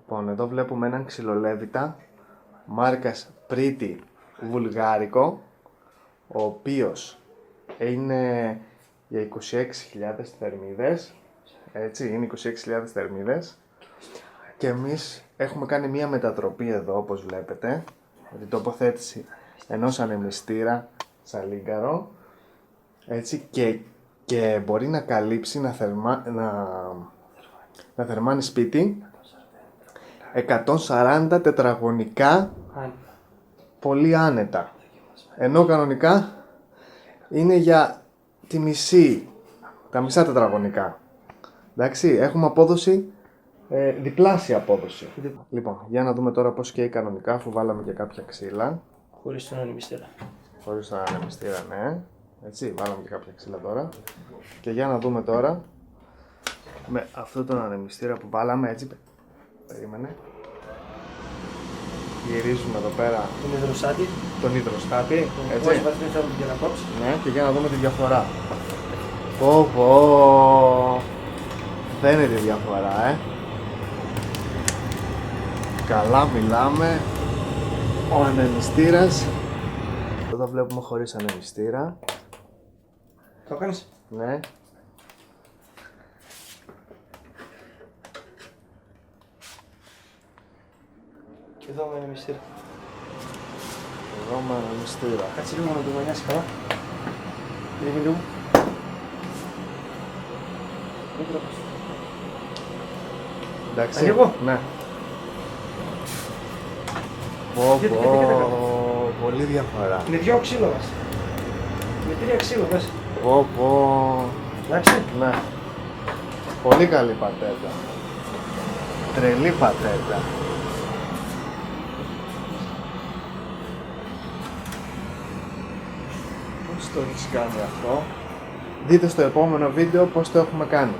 Λοιπόν, εδώ βλέπουμε έναν ξυλολέβητα μάρκας Pretty βουλγάρικο, ο οποίος είναι για 26.000 θερμίδες, έτσι, είναι 26.000 θερμίδες και εμείς έχουμε κάνει μία μετατροπή εδώ, όπως βλέπετε, με την τοποθέτηση ενός ανεμιστήρα σαλίγκαρο, έτσι, και μπορεί να καλύψει, να θερμάνει σπίτι 140 τετραγωνικά πολύ άνετα, ενώ κανονικά είναι για τα μισά τετραγωνικά. Εντάξει, έχουμε απόδοση, διπλάσια απόδοση. Λοιπόν, για να δούμε τώρα πώς καίει κανονικά, αφού βάλαμε και κάποια ξύλα. Χωρίς τον ανεμιστήρα. Χωρίς τον ανεμιστήρα, ναι. Έτσι, βάλαμε και κάποια ξύλα τώρα. Και για να δούμε τώρα, με αυτόν τον ανεμιστήρα που βάλαμε, έτσι, περίμενε. Γυρίζουμε εδώ πέρα τον υδροστάτη, έτσι. Πώς βαθμοί θέλουμε και να κόψει. Ναι, και για να δούμε τη διαφορά. Πω, φαίνεται η διαφορά, Καλά μιλάμε. Ο ανεμιστήρας. Εδώ βλέπουμε χωρίς ανεμιστήρα. Το έκανες? Ναι. Και εδώ με ανεμιστήρα. Εδώ με ανεμιστήρα. Κάτσε λίγο να το μανιάσει καλά. Λίγο λίγο. Εντάξει. Ανοίγω? Ναι. Κοίτα. Πολύ διαφορά. Είναι 2 ξύλο μας. Είναι 3 ξύλο πες. Εντάξει. Ναι. Πολύ καλή πατέτα. Τρελή πατέτα. Πώς το έχεις κάνει αυτό? Δείτε στο επόμενο βίντεο πώς το έχουμε κάνει.